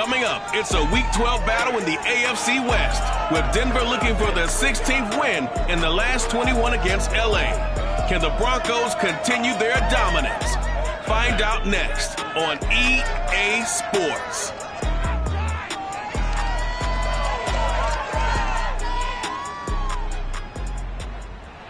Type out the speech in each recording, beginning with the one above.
Coming up, it's a Week 12 battle in the AFC West, with Denver looking for their 16th win in the last 21 against LA. Can the Broncos continue their dominance? Find out next on EA Sports.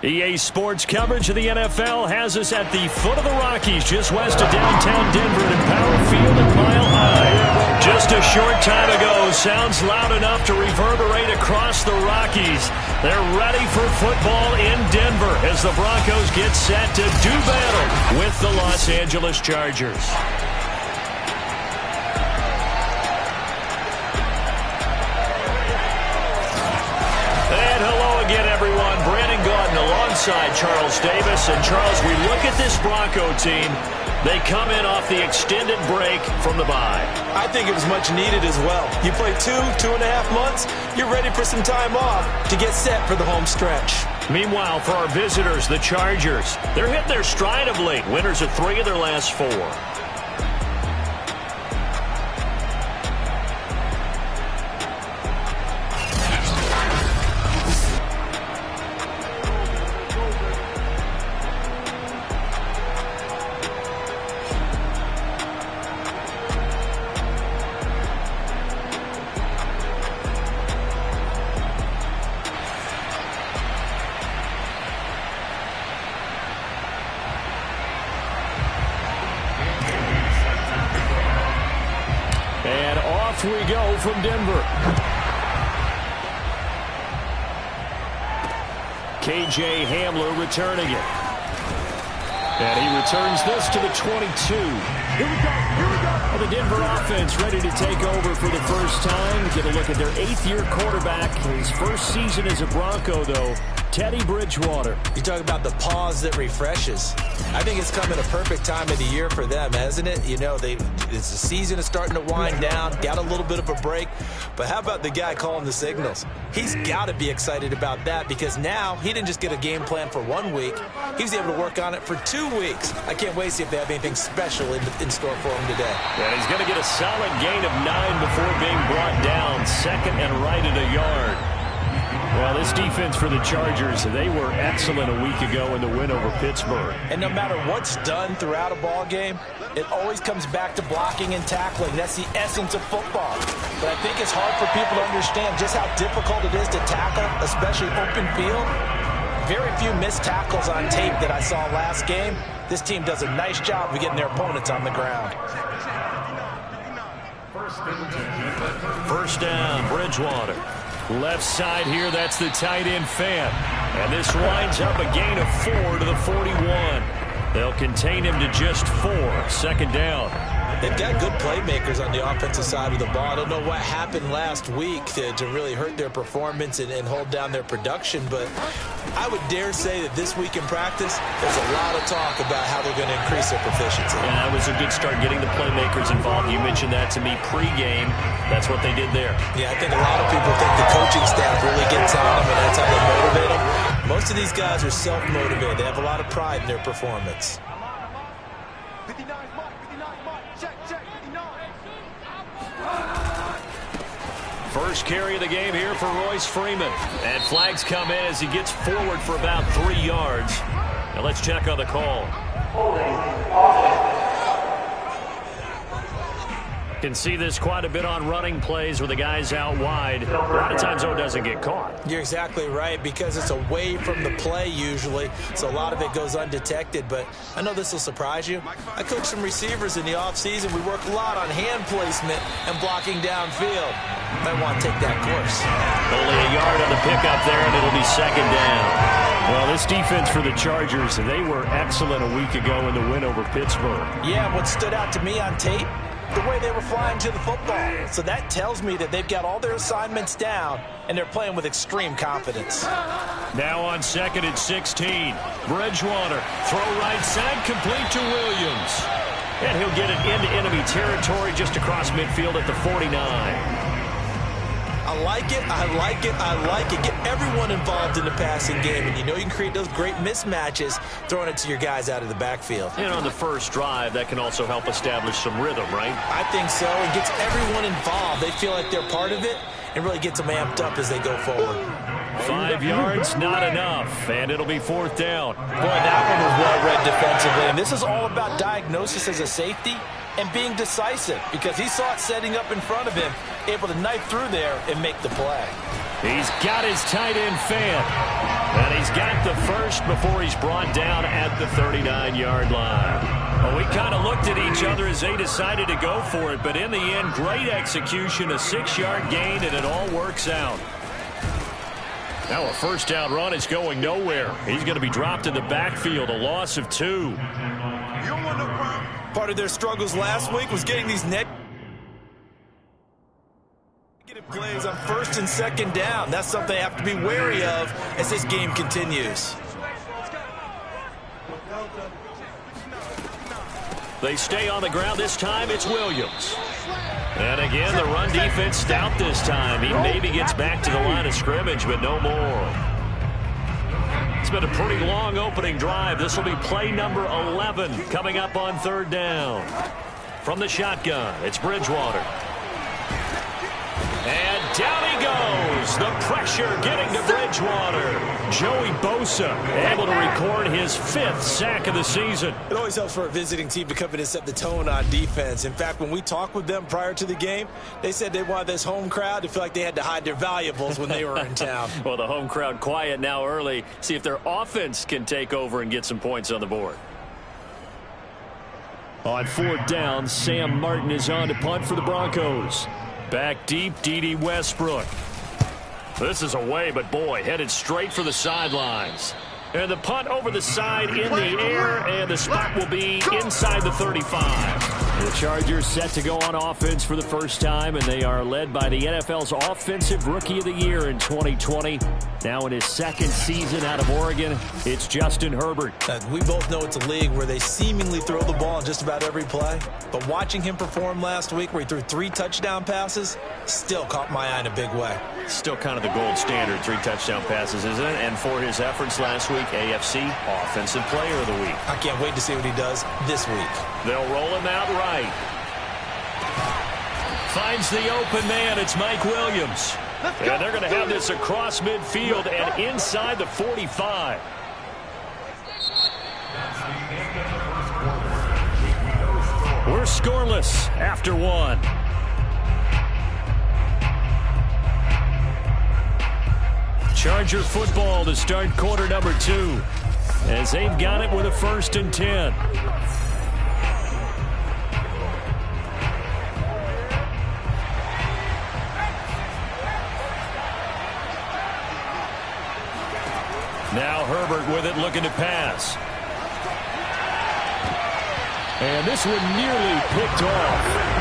EA Sports coverage of the NFL has us at the foot of the Rockies, just west of downtown Denver at Empower Field at Mile High. Just a short time ago, sounds loud enough to reverberate across the Rockies. They're ready for football in Denver as the Broncos get set to do battle with the Los Angeles Chargers. And hello again, everyone. Brandon Gaudin alongside Charles Davis. And Charles, we look at this Bronco team. They come in off the extended break from the bye. I think it was much needed as well. You play 2.5 months, you're ready for some time off to get set for the home stretch. Meanwhile, for our visitors, the Chargers, they're hitting their stride of late. Winners of 3 of their last 4. We go from Denver. KJ Hamler returning it. And he returns this to the 22. Here we go. And the Denver offense ready to take over for the first time. Get a look at their 8th-year quarterback. His first season as a Bronco, though, Teddy Bridgewater. You talk about the pause that refreshes. I think it's come at a perfect time of the year for them, hasn't it? You know, the season is starting to wind down, got a little bit of a break. But how about the guy calling the signals? He's got to be excited about that because now he didn't just get a game plan for 1 week. He was able to work on it for 2 weeks. I can't wait to see if they have anything special in store for him today. And he's going to get a solid gain of 9 before being brought down. Second and right at a yard. Well, this defense for the Chargers, they were excellent a week ago in the win over Pittsburgh. And no matter what's done throughout a ball game, it always comes back to blocking and tackling. That's the essence of football. But I think it's hard for people to understand just how difficult it is to tackle, especially open field. Very few missed tackles on tape that I saw last game. This team does a nice job of getting their opponents on the ground. First down, Bridgewater. Left side here, that's the tight end Fant. And this winds up a gain of 4 to the 41. They'll contain him to just 4. Second down. They've got good playmakers on the offensive side of the ball. I don't know what happened last week to really hurt their performance and hold down their production, but I would dare say that this week in practice, there's a lot of talk about how they're going to increase their proficiency. Yeah, that was a good start getting the playmakers involved. You mentioned that to me pregame. That's what they did there. Yeah, I think a lot of people think the coaching staff really gets on them, and that's how they motivate them. Most of these guys are self-motivated. They have a lot of pride in their performance. First carry of the game here for Royce Freeman. And flags come in as he gets forward for about 3 yards. Now let's check on the call. Can see this quite a bit on running plays where the guy's out wide. A lot of times, though, it doesn't get caught. You're exactly right, because it's away from the play usually, so a lot of it goes undetected. But I know this will surprise you. I coach some receivers in the offseason. We work a lot on hand placement and blocking downfield. Might want to take that course. Only a yard on the pickup there, and it'll be second down. Well, this defense for the Chargers, they were excellent a week ago in the win over Pittsburgh. Yeah, what stood out to me on tape, the way they were flying to the football. So that tells me that they've got all their assignments down, and they're playing with extreme confidence. Now on second and 16. Bridgewater, throw right side, complete to Williams. And he'll get it into enemy territory just across midfield at the 49. I like it. I like it. I like it. Get everyone involved in the passing game, and you know you can create those great mismatches throwing it to your guys out of the backfield. And on the first drive, that can also help establish some rhythm, right? I think so. It gets everyone involved. They feel like they're part of it, and really gets them amped up as they go forward. 5 yards, not enough, and it'll be 4th down. Boy, that one was well read defensively, and this is all about diagnosis as a safety and being decisive, because he saw it setting up in front of him, able to knife through there and make the play. He's got his tight end fan, and he's got the first before he's brought down at the 39-yard line. Well, we kind of looked at each other as they decided to go for it, but in the end, great execution, a 6-yard gain, and it all works out. Now a first down run is going nowhere. He's going to be dropped in the backfield, a loss of 2. Part of their struggles last week was getting these negative plays on 1st and 2nd down. That's something they have to be wary of as this game continues. They stay on the ground. This time it's Williams. And again, the run defense stout this time. He maybe gets back to the line of scrimmage, but no more. It's been a pretty long opening drive. This will be play number 11 coming up on 3rd down. From the shotgun, it's Bridgewater. And down he goes. The pressure getting to Bridgewater. Joey Bosa able to record his 5th sack of the season. It always helps for a visiting team to come in and set the tone on defense. In fact, when we talked with them prior to the game, they said they wanted this home crowd to feel like they had to hide their valuables when they were in town. Well, the home crowd quiet now early. See if their offense can take over and get some points on the board. On 4th down, Sam Martin is on to punt for the Broncos. Back deep, D.D. Westbrook. This is away, but boy, headed straight for the sidelines. And the punt over the side in the air, and the spot will be inside the 35. The Chargers set to go on offense for the first time, and they are led by the NFL's Offensive Rookie of the Year in 2020. Now in his 2nd season out of Oregon, it's Justin Herbert. We both know it's a league where they seemingly throw the ball in just about every play. But watching him perform last week where he threw 3 touchdown passes still caught my eye in a big way. Still kind of the gold standard, 3 touchdown passes, isn't it? And for his efforts last week, AFC Offensive Player of the Week. I can't wait to see what he does this week. They'll roll him out right. Finds the open man. It's Mike Williams. And they're going to have this across midfield and inside the 45. We're scoreless after 1. Charger football to start quarter number 2 as they've got it with a 1st and 10. Now Herbert with it, looking to pass. And this one nearly picked off.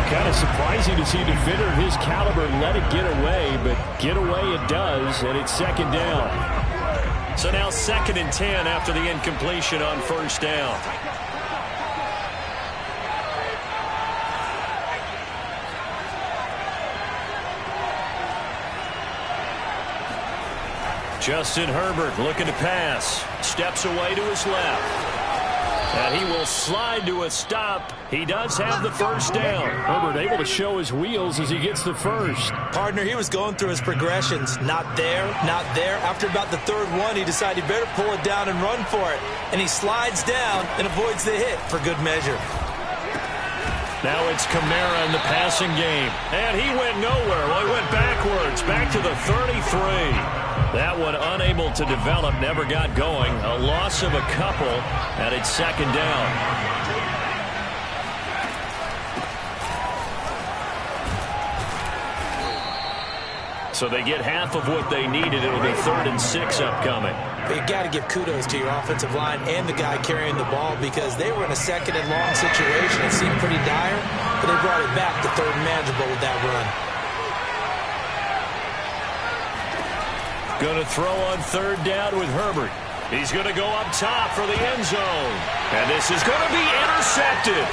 Kind of surprising to see a defender of his caliber let it get away, but get away it does, and it's 2nd down. So now 2nd and 10 after the incompletion on 1st down. Justin Herbert looking to pass. Steps away to his left. And he will slide to a stop. He does have the 1st down. Herbert able to show his wheels as he gets the 1st. Partner, he was going through his progressions. Not there, not there. After about the 3rd one, he decided he better pull it down and run for it. And he slides down and avoids the hit for good measure. Now it's Kamara in the passing game. And he went nowhere. Well, he went backwards, back to the 33. That one unable to develop, never got going. A loss of a couple, and it's 2nd down. So they get half of what they needed. It'll be 3rd and 6 upcoming. But you got to give kudos to your offensive line and the guy carrying the ball, because they were in a 2nd and long situation. It seemed pretty dire, but they brought it back to 3rd and manageable with that run. Going to throw on 3rd down with Herbert. He's going to go up top for the end zone. And this is going to be intercepted.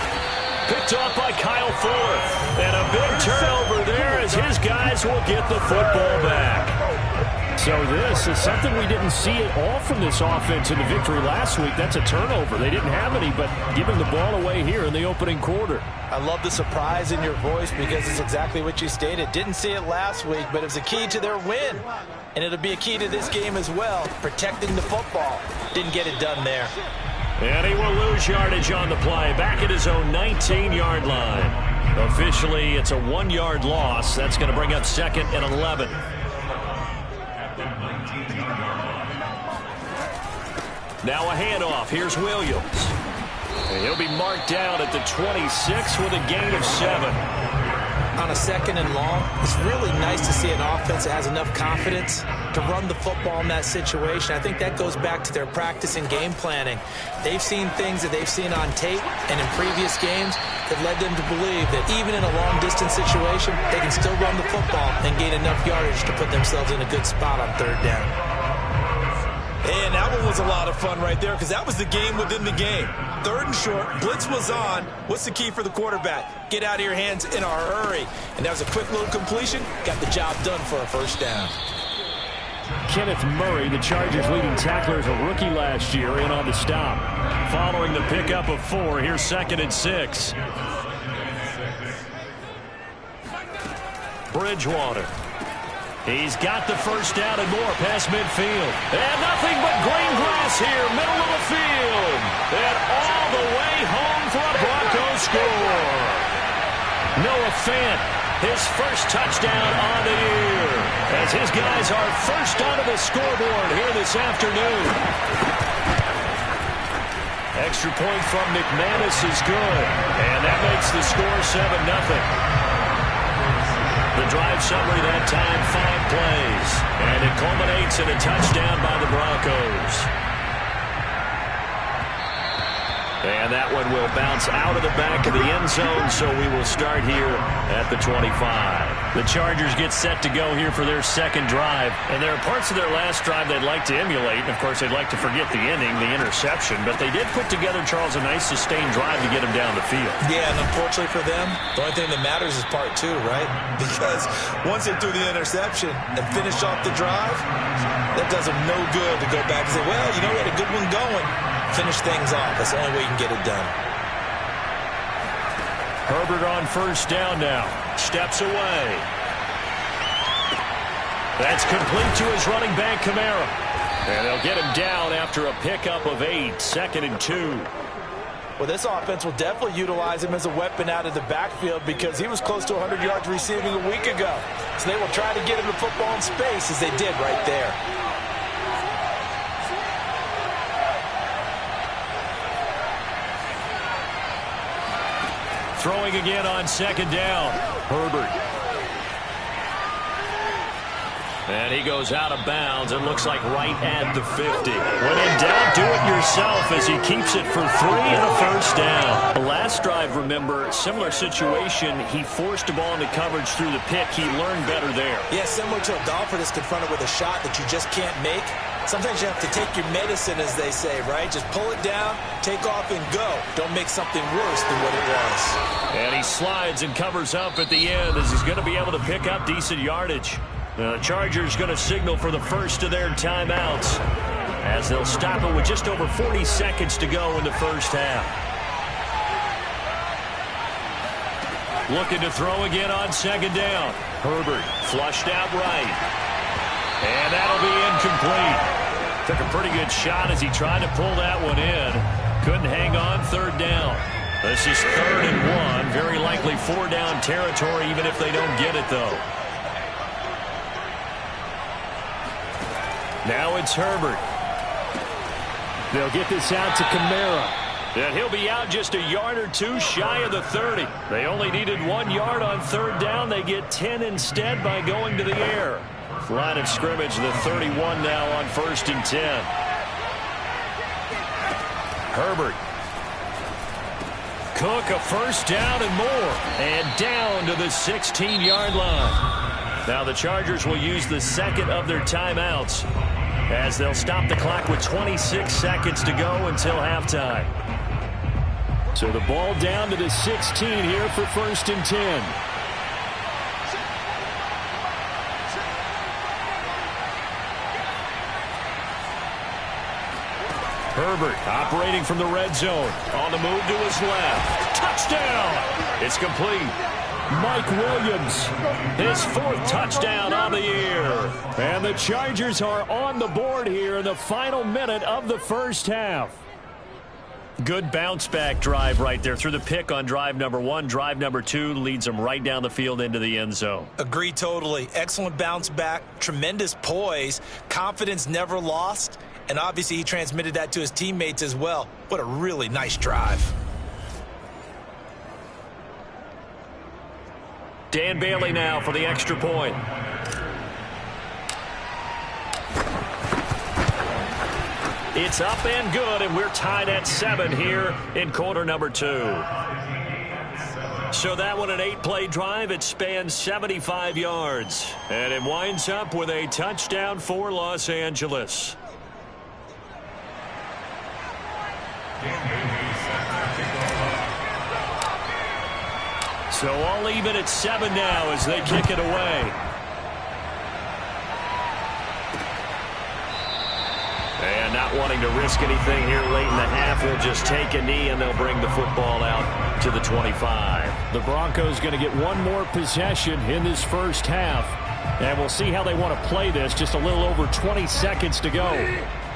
Picked off by Kyle Fuller. And a big turnover there as his guys Chargers will get the football back. So this is something we didn't see at all from this offense in the victory last week. That's a turnover. They didn't have any, but giving the ball away here in the opening quarter. I love the surprise in your voice because it's exactly what you stated. Didn't see it last week, but it was a key to their win. And it'll be a key to this game as well, protecting the football. Didn't get it done there. And he will lose yardage on the play, back at his own 19-yard line. Officially, it's a 1-yard loss. That's going to bring up 2nd and 11. Now a handoff. Here's Williams. And he'll be marked down at the 26 with a gain of 7. On a 2nd and long, it's really nice to see an offense that has enough confidence to run the football in that situation. I think that goes back to their practice and game planning. They've seen things that they've seen on tape and in previous games that led them to believe that even in a long-distance situation, they can still run the football and gain enough yardage to put themselves in a good spot on 3rd down. And that one was a lot of fun right there because that was the game within the game. 3rd and short, blitz was on. What's the key for the quarterback? Get out of your hands in a hurry. And that was a quick little completion. Got the job done for a 1st down. Kenneth Murray, the Chargers' leading tackler, is a rookie last year, in on the stop. Following the pickup of 4, here's 2nd and 6. Bridgewater. He's got the 1st down and more past midfield. And nothing but green grass here, middle of the field. And all the way home for a Broncos score. Noah Fant, his first touchdown on the year, as his guys are first onto the scoreboard here this afternoon. Extra point from McManus is good, and that makes the score 7-0. The drive summary that time, 5 plays, and it culminates in a touchdown by the Broncos. And that one will bounce out of the back of the end zone, so we will start here at the 25. The Chargers get set to go here for their 2nd drive, and there are parts of their last drive they'd like to emulate, and of course they'd like to forget the ending, the interception, but they did put together, Charles, a nice sustained drive to get them down the field. Yeah, and unfortunately for them, the only thing that matters is part 2, right? Because once they threw the interception and finished off the drive, that does them no good to go back and say, well, you know, we had a good one going. Finish things off. That's the only way you can get it done. Herbert on 1st down now. Steps away. That's complete to his running back, Kamara. And they'll get him down after a pickup of 8, 2nd and 2. Well, this offense will definitely utilize him as a weapon out of the backfield because he was close to 100 yards receiving a week ago. So they will try to get him the football in space as they did right there. Throwing again on 2nd down. Herbert. And he goes out of bounds. It looks like right at the 50. When in doubt, do it yourself as he keeps it for 3 and a 1st down. The last drive, remember, similar situation. He forced the ball into coverage through the pick. He learned better there. Yeah, similar to a golfer that's confronted with a shot that you just can't make. Sometimes you have to take your medicine, as they say, right? Just pull it down, take off, and go. Don't make something worse than what it was. And he slides and covers up at the end as he's going to be able to pick up decent yardage. The Chargers going to signal for the first of their timeouts as they'll stop it with just over 40 seconds to go in the 1st half. Looking to throw again on 2nd down. Herbert flushed out right. And that'll be incomplete. Took a pretty good shot as he tried to pull that one in. Couldn't hang on 3rd down. This is 3rd and 1. Very likely 4-down territory even if they don't get it, though. Now it's Herbert. They'll get this out to Kamara. And he'll be out just a yard or 2 shy of the 30. They only needed 1 yard on 3rd down. They get 10 instead by going to the air. Line of scrimmage, the 31 now on 1st and 10. Herbert. Cook, a 1st down and more. And down to the 16-yard line. Now the Chargers will use the 2nd of their timeouts as they'll stop the clock with 26 seconds to go until halftime. So the ball down to the 16 here for 1st and 10. Herbert operating from the red zone. On the move to his left. Touchdown! It's complete. Mike Williams, his 4th touchdown on the year. And the Chargers are on the board here in the final minute of the first half. Good bounce-back drive right there. Through the pick on drive number 1. Drive number 2 leads them right down the field into the end zone. Agree totally. Excellent bounce back. Tremendous poise. Confidence never lost. And obviously he transmitted that to his teammates as well. What a really nice drive. Dan Bailey now for the extra point. It's up and good, and we're tied at 7 here in quarter number 2. So that one, an 8-play drive. It spans 75 yards. And it winds up with a touchdown for Los Angeles. So all even at 7 now as they kick it away. And not wanting to risk anything here late in the half, they'll just take a knee and they'll bring the football out to the 25. The Broncos going to get one more possession in this first half. And we'll see how they want to play this. Just a little over 20 seconds to go.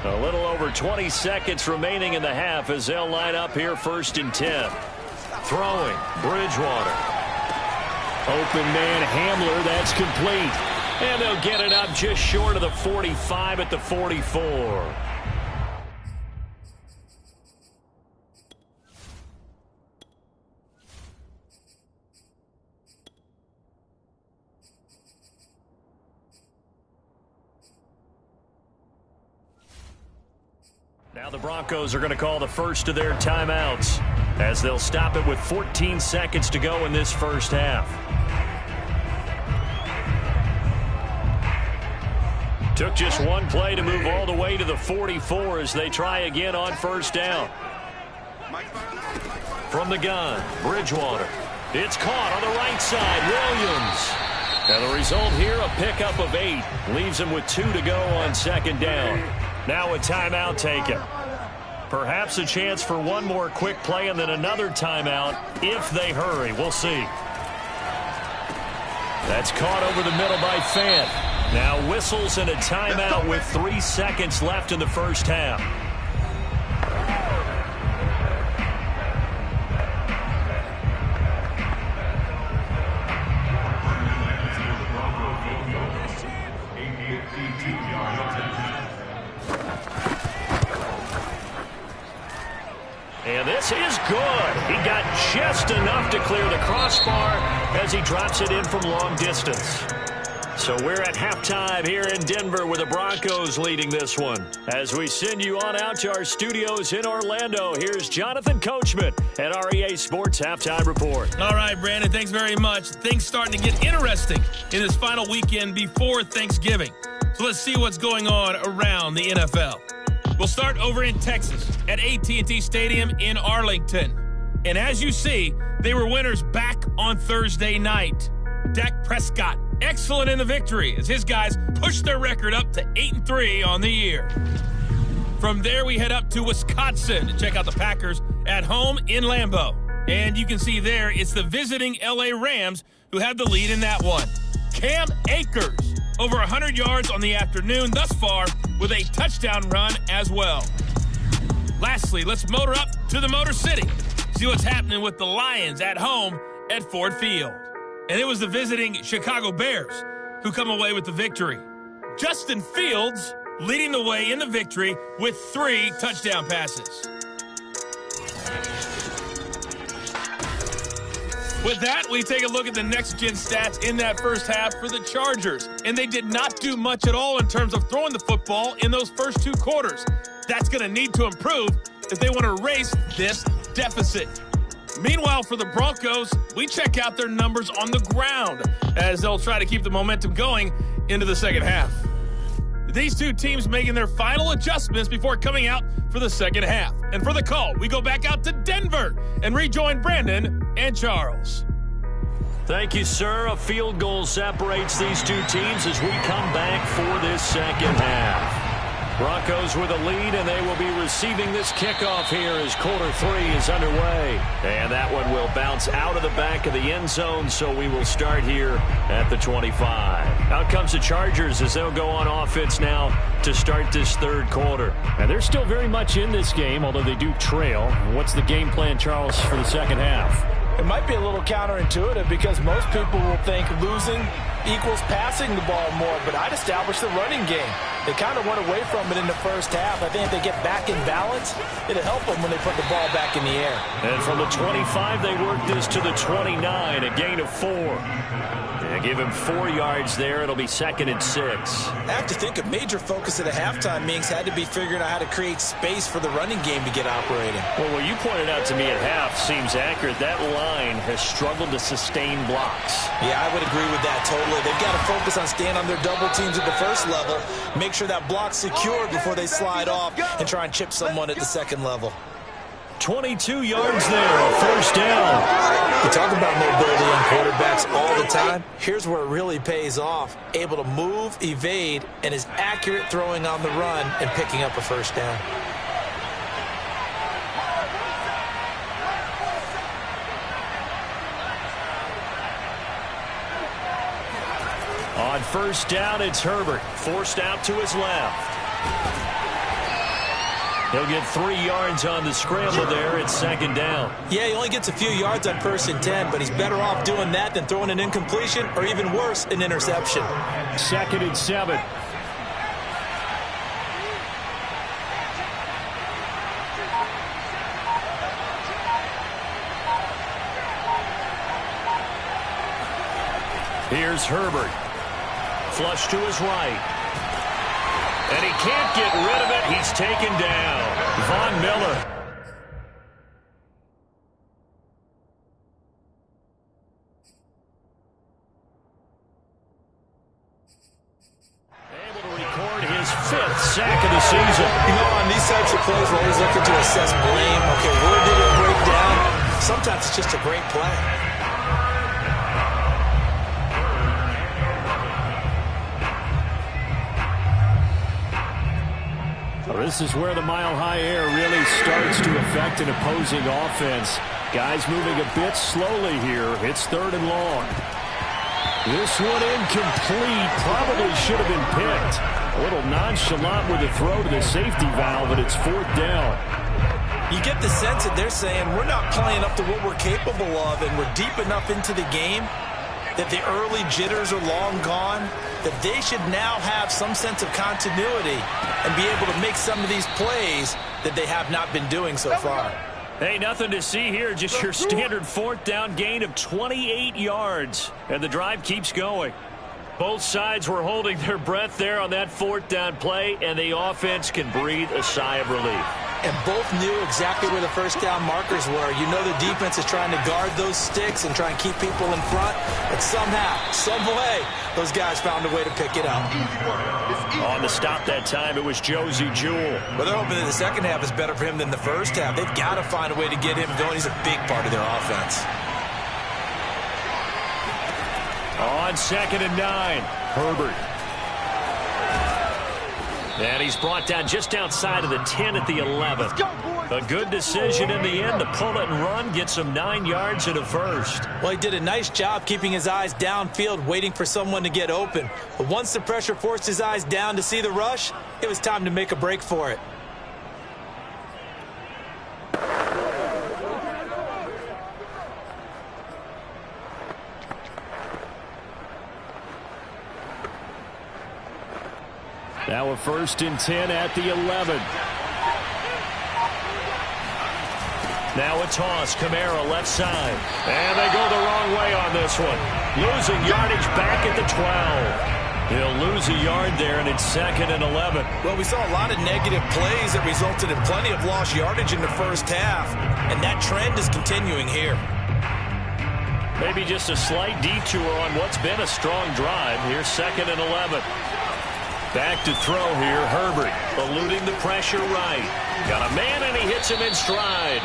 A little over 20 seconds remaining in the half as they'll line up here 1st and 10. Throwing, Bridgewater. Open man Hamler, that's complete. And they'll get it up just short of the 45 at the 44. Now the Broncos are going to call the first of their timeouts as they'll stop it with 14 seconds to go in this first half. Took just one play to move all the way to the 44 as they try again on 1st down. From the gun, Bridgewater. It's caught on the right side, Williams. And the result here, a pickup of 8. Leaves him with 2 to go on 2nd down. Now a timeout taken. Perhaps a chance for one more quick play and then another timeout if they hurry. We'll see. That's caught over the middle by Fant. Now whistles and a timeout with 3 seconds left in the first half. And this is good. He got just enough to clear the crossbar as he drops it in from long distance. So we're at halftime here in Denver with the Broncos leading this one. As we send you on out to our studios in Orlando, here's Jonathan Coachman at REA Sports Halftime Report. All right, Brandon, thanks very much. Things starting to get interesting in this final weekend before Thanksgiving. So let's see what's going on around the NFL. We'll start over in Texas at AT&T Stadium in Arlington. And as you see, they were winners back on Thursday night. Dak Prescott, excellent in the victory as his guys pushed their record up to 8-3 on the year. From there, we head up to Wisconsin to check out the Packers at home in Lambeau. And you can see there, it's the visiting LA Rams who had the lead in that one. Cam Akers, over 100 yards on the afternoon thus far with a touchdown run as well. Lastly, let's motor up to the Motor City. See what's happening with the Lions at home at Ford Field. And it was the visiting Chicago Bears who come away with the victory. Justin Fields leading the way in the victory with 3 touchdown passes. With that, we take a look at the next-gen stats in that first half for the Chargers. And they did not do much at all in terms of throwing the football in those first 2 quarters. That's going to need to improve if they want to erase this deficit. Meanwhile, for the Broncos, we check out their numbers on the ground as they'll try to keep the momentum going into the second half. These two teams making their final adjustments before coming out for the second half. And for the call, we go back out to Denver and rejoin Brandon and Charles. Thank you, sir. A field goal separates these two teams as we come back for this second half. Broncos with a lead, and they will be receiving this kickoff here as quarter 3 is underway. And that one will bounce out of the back of the end zone, so we will start here at the 25. Out comes the Chargers as they'll go on offense now to start this third quarter. And they're still very much in this game, although they do trail. What's the game plan, Charles, for the second half? It might be a little counterintuitive because most people will think losing equals passing the ball more, but I'd establish the running game. They kind of went away from it in the first half. I think if they get back in balance, it'll help them when they put the ball back in the air. And from the 25, they work this to the 29, a gain of 4. They give him 4 yards there. It'll be 2nd and 6. I have to think a major focus at a halftime, Minks, had to be figuring out how to create space for the running game to get operating. Well, what you pointed out to me at half seems accurate. That line has struggled to sustain blocks. Yeah, I would agree with that totally. They've got to focus on staying on their double teams at the first level, make sure that block's secured before they slide off, and try and chip someone at the second level. 22 yards there, a first down. You talk about mobility on quarterbacks all the time. Here's where it really pays off. Able to move, evade, and is accurate throwing on the run and picking up a first down. On first down, it's Herbert, forced out to his left. He'll get 3 yards on the scramble there. It's 2nd down. Yeah, he only gets a few yards on 1st and 10, but he's better off doing that than throwing an incompletion or even worse, an interception. 2nd and 7. Here's Herbert. Flush to his right. And he can't get rid of it. He's taken down. Von Miller. Able to record his 5th sack of the season. You know, on these types of plays, we're always looking to assess blame. Okay, where did it break down? Sometimes it's just a great play. This is where the mile-high air really starts to affect an opposing offense. Guys moving a bit slowly here. It's 3rd and long. This one incomplete. Probably should have been picked. A little nonchalant with the throw to the safety valve, but it's 4th down. You get the sense that they're saying we're not playing up to what we're capable of, and we're deep enough into the game that the early jitters are long gone, that they should now have some sense of continuity and be able to make some of these plays that they have not been doing so far. Hey, nothing to see here. Just your standard 4th down gain of 28 yards. And the drive keeps going. Both sides were holding their breath there on that 4th down play, and the offense can breathe a sigh of relief. And both knew exactly where the first down markers were. You know the defense is trying to guard those sticks and try and keep people in front. But somehow, some way, those guys found a way to pick it up. On the stop that time, it was Josie Jewell. Well, they're hoping that the second half is better for him than the first half. They've got to find a way to get him going. He's a big part of their offense. On 2nd and 9, Herbert. And he's brought down just outside of the 10 at the 11. A good decision in the end to pull it and run, get some 9 yards and a first. Well, he did a nice job keeping his eyes downfield, waiting for someone to get open. But once the pressure forced his eyes down to see the rush, it was time to make a break for it. Now a 1st and 10 at the 11. Now a toss. Kamara left side. And they go the wrong way on this one. Losing yardage back at the 12. He'll lose a yard there, and it's 2nd and 11. Well, we saw a lot of negative plays that resulted in plenty of lost yardage in the first half. And that trend is continuing here. Maybe just a slight detour on what's been a strong drive. Here's 2nd and 11. Back to throw here, Herbert, eluding the pressure right. Got a man, and he hits him in stride.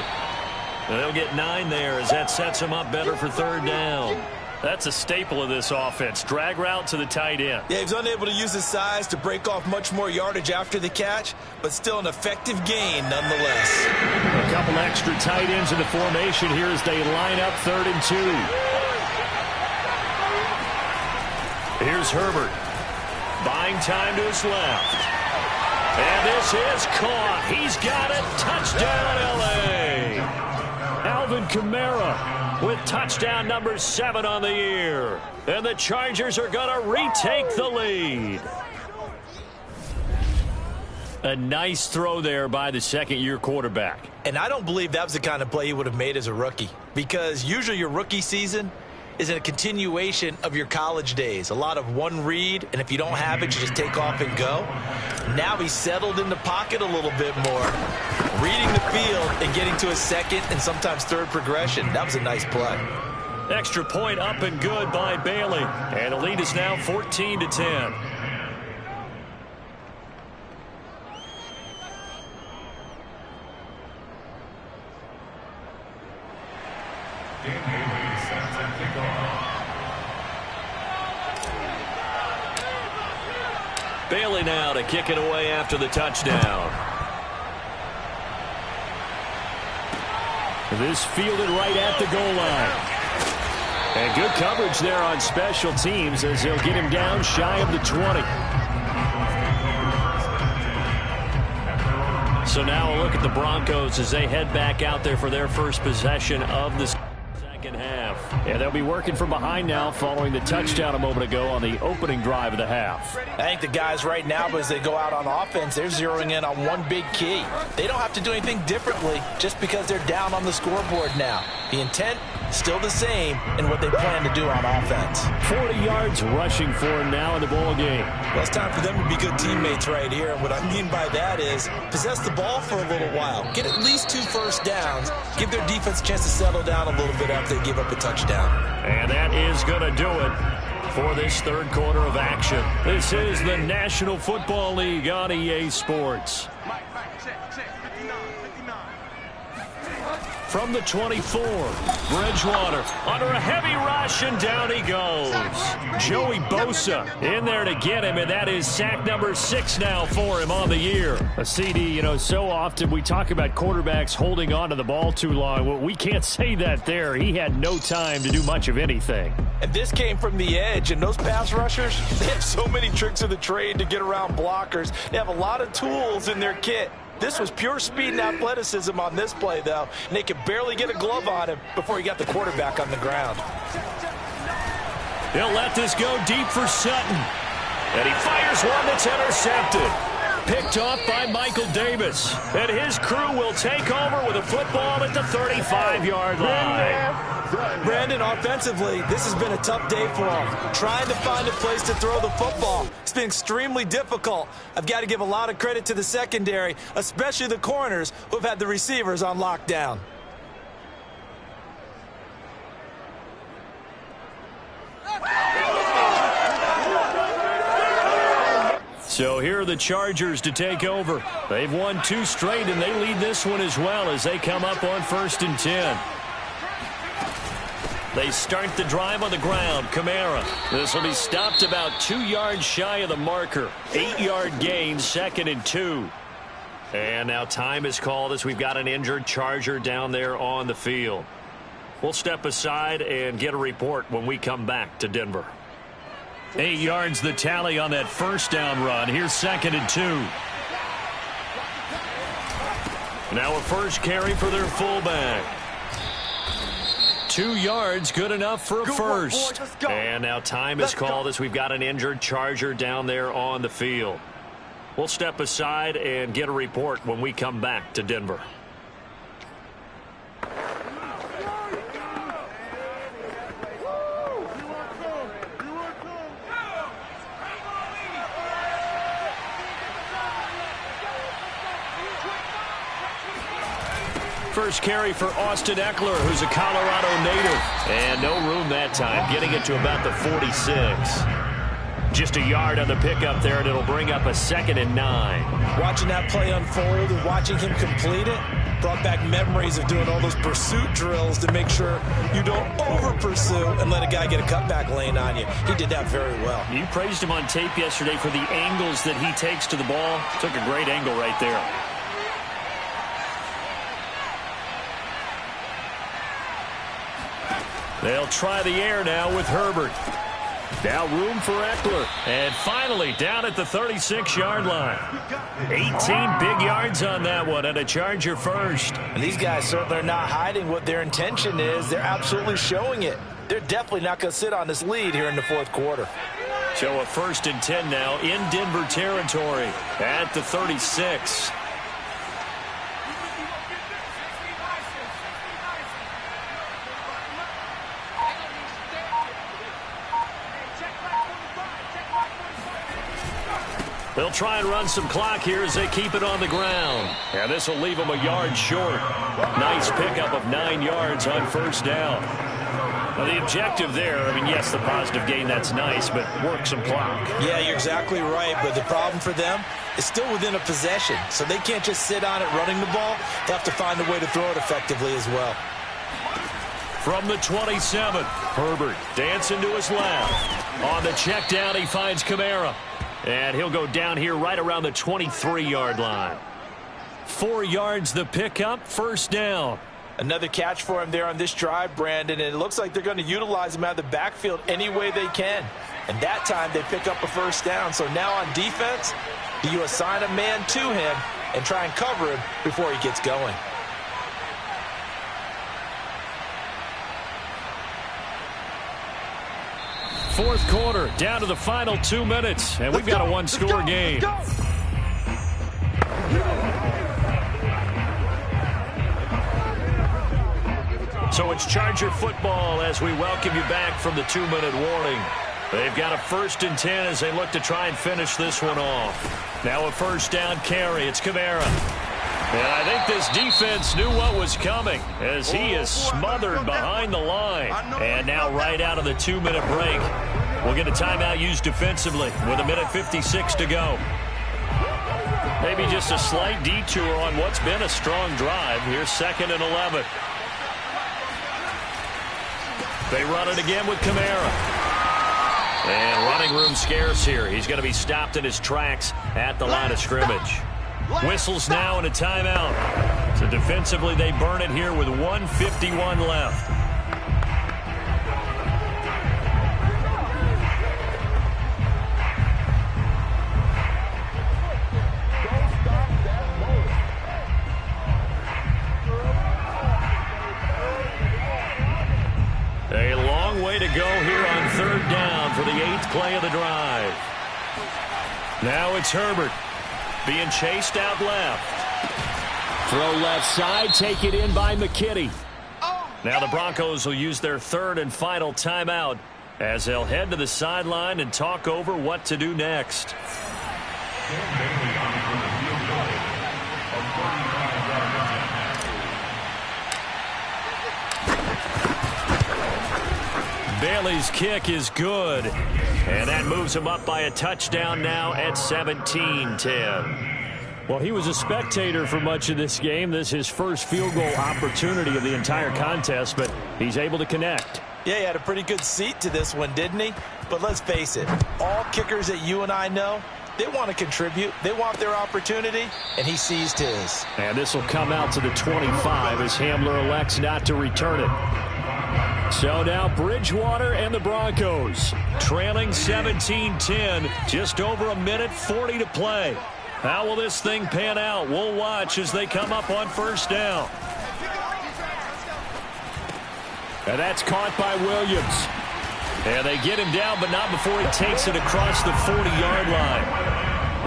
And they'll get 9 there as that sets him up better for 3rd down. That's a staple of this offense. Drag route to the tight end. Yeah, he's unable to use his size to break off much more yardage after the catch, but still an effective gain nonetheless. A couple extra tight ends in the formation here as they line up 3rd and 2. Here's Herbert. Buying time to his left. And this is caught. He's got it. Touchdown, L.A. Alvin Kamara with touchdown number 7 on the year. And the Chargers are going to retake the lead. A nice throw there by the second-year quarterback. And I don't believe that was the kind of play he would have made as a rookie, because usually your rookie season is a continuation of your college days. A lot of one read, and if you don't have it, you just take off and go. Now he's settled in the pocket a little bit more, reading the field and getting to a second and sometimes third progression. That was a nice play. Extra point up and good by Bailey. And the lead is now 14-10. Bailey now to kick it away after the touchdown. This fielded right at the goal line. And good coverage there on special teams as they'll get him down shy of the 20. So now a look at the Broncos as they head back out there for their first possession of the second half. And they'll be working from behind now following the touchdown a moment ago on the opening drive of the half. I think the guys right now, as they go out on offense, they're zeroing in on one big key. They don't have to do anything differently just because they're down on the scoreboard now. The intent, still the same in what they plan to do on offense. 40 yards rushing for him now in the ball game. Well, it's time for them to be good teammates right here. And what I mean by that is possess the ball for a little while. Get at least 2 first downs. Give their defense a chance to settle down a little bit after they give up a touchdown. And that is going to do it for this third quarter of action. This is the National Football League on EA Sports. From the 24, Bridgewater under a heavy rush, and down he goes. Joey Bosa in there to get him, and that is sack number 6 now for him on the year. A CD, you know, so often we talk about quarterbacks holding on to the ball too long. Well, we can't say that there. He had no time to do much of anything. And this came from the edge, and those pass rushers, they have so many tricks of the trade to get around blockers. They have a lot of tools in their kit. This was pure speed and athleticism on this play, though, and they could barely get a glove on him before he got the quarterback on the ground. He'll let this go deep for Sutton. And he fires one that's intercepted. Picked off by Michael Davis. And his crew will take over with a football at the 35-yard line. Brandon, offensively, this has been a tough day for him. Trying to find a place to throw the football. It's been extremely difficult. I've got to give a lot of credit to the secondary, especially the corners who have had the receivers on lockdown. So here are the Chargers to take over. They've won 2 straight, and they lead this one as well as they come up on 1st and 10. They start the drive on the ground. Kamara. This will be stopped about 2 yards shy of the marker. 8-yard gain, 2nd and 2. And now time is called as we've got an injured Charger down there on the field. We'll step aside and get a report when we come back to Denver. 8 yards the tally on that first down run. Here's 2nd and 2. Now a first carry for their fullback. 2 yards, good enough for a first. And now time is called as we've got an injured Charger down there on the field. We'll step aside and get a report when we come back to Denver. First carry for Austin Eckler, who's a Colorado native. And no room that time, getting it to about the 46. Just a yard on the pickup there, and it'll bring up a 2nd and 9. Watching that play unfold and watching him complete it, Brought back memories of doing all those pursuit drills to make sure you don't over-pursue and let a guy get a cutback lane on you. He did that very well. You praised him on tape yesterday for the angles that he takes to the ball. Took a great angle right there. They'll try the air now with Herbert. Now room for Eckler. And finally down at the 36-yard line. 18 big yards on that one and a Charger first. And these guys certainly are not hiding what their intention is. They're absolutely showing it. They're definitely not going to sit on this lead here in the fourth quarter. So a 1st and 10 now in Denver territory at the 36. They'll try and run some clock here as they keep it on the ground. And this will leave them a yard short. Nice pickup of 9 yards on 1st down. Now the objective there, I mean, yes, the positive gain, that's nice, but work some clock. Yeah, you're exactly right, but the problem for them is still within a possession, so they can't just sit on it running the ball. They have to find a way to throw it effectively as well. From the 27, Herbert dancing to his left. On the check down, he finds Kamara. And he'll go down here right around the 23-yard line. 4 yards the pickup, 1st down. Another catch for him there on this drive, Brandon, and it looks like they're going to utilize him out of the backfield any way they can. And that time they pick up a 1st down. So now on defense, do you assign a man to him and try and cover him before he gets going? Fourth quarter, down to the final 2 minutes, and we've got a one-score game. So it's Charger football as we welcome you back from the 2-minute warning. They've got a 1st and 10 as they look to try and finish this one off. Now a 1st down carry. It's Kamara. And I think this defense knew what was coming as he is smothered behind the line. And now right out of the 2-minute break, we'll get a timeout used defensively with 1:56 to go. Maybe just a slight detour on what's been a strong drive. Here's 2nd and 11. They run it again with Kamara. And running room scarce here. He's going to be stopped in his tracks at the line of scrimmage. Whistles now and a timeout. So defensively they burn it here with 1:51 left. A long way to go here on 3rd down for the 8th play of the drive. Now it's Herbert. Being chased out left. Throw left side, take it in by McKinney. Now the Broncos will use their 3rd and final timeout as they'll head to the sideline and talk over what to do next. Bailey's kick is good. And that moves him up by a touchdown now at 17-10. Well, he was a spectator for much of this game. This is his first field goal opportunity of the entire contest, but he's able to connect. Yeah, he had a pretty good seat to this one, didn't he? But let's face it, all kickers that you and I know, they want to contribute. They want their opportunity, and he seized his. And this will come out to the 25 as Hamler elects not to return it. So now Bridgewater and the Broncos trailing 17-10, just over 1:40 to play. How will this thing pan out? We'll watch as they come up on 1st down. And that's caught by Williams. And they get him down, but not before he takes it across the 40-yard line.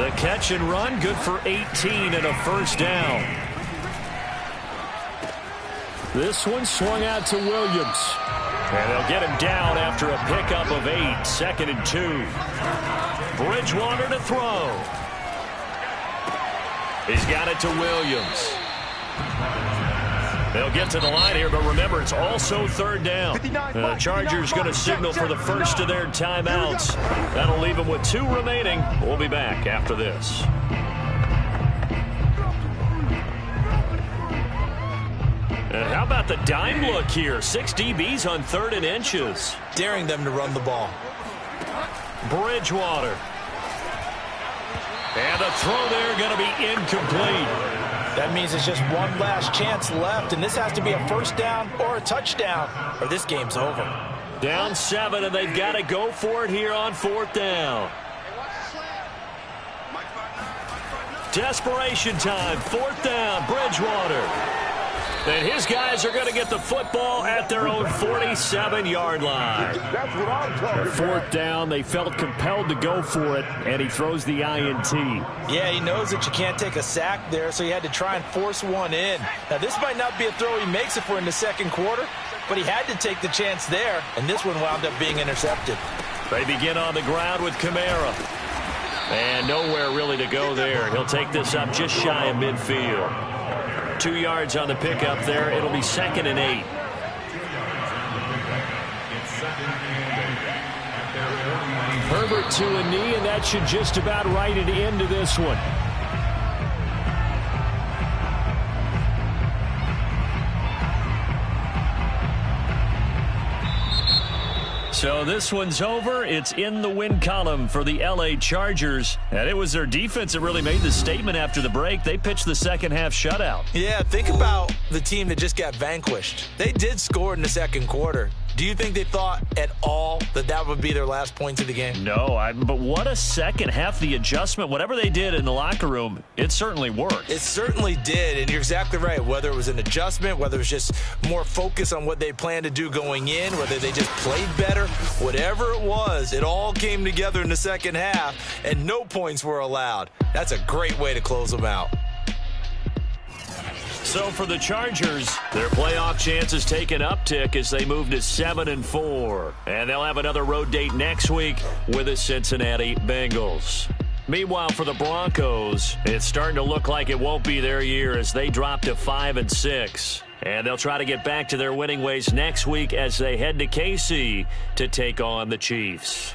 The catch and run, good for 18 and a 1st down. This one swung out to Williams. And they'll get him down after a pickup of 8, 2nd and 2. Bridgewater to throw. He's got it to Williams. They'll get to the line here, but remember, it's also 3rd down. The Chargers going to signal for the first of their timeouts. That'll leave them with 2 remaining. We'll be back after this. And how about the dime look here? 6 DBs on 3rd and inches. Daring them to run the ball. Bridgewater. And the throw there going to be incomplete. That means it's just one last chance left, and this has to be a first down or a touchdown, or this game's over. Down 7, and they've got to go for it here on 4th down. Desperation time, 4th down, Bridgewater. And his guys are going to get the football at their own 47-yard line. 4th down, they felt compelled to go for it, and he throws the INT. Yeah, he knows that you can't take a sack there, so he had to try and force one in. Now, this might not be a throw he makes if we're in the second quarter, but he had to take the chance there, and this one wound up being intercepted. They begin on the ground with Kamara. And nowhere really to go there. He'll take this up just shy of midfield. 2 yards on the pickup there. It'll be 2nd and 8. Herbert to a knee, and that should just about write it into this one. So this one's over. It's in the win column for the LA Chargers. And it was their defense that really made the statement after the break. They pitched the second half shutout. Yeah, think about the team that just got vanquished. They did score in the second quarter. Do you think they thought at all that that would be their last points of the game? No, but what a second half. The adjustment, whatever they did in the locker room, it certainly worked. It certainly did, and you're exactly right. Whether it was an adjustment, whether it was just more focus on what they planned to do going in, whether they just played better, whatever it was, it all came together in the second half, and no points were allowed. That's a great way to close them out. So for the Chargers, their playoff chances take an uptick as they move to 7-4. And they'll have another road date next week with the Cincinnati Bengals. Meanwhile, for the Broncos, it's starting to look like it won't be their year as they drop to 5-6. And they'll try to get back to their winning ways next week as they head to KC to take on the Chiefs.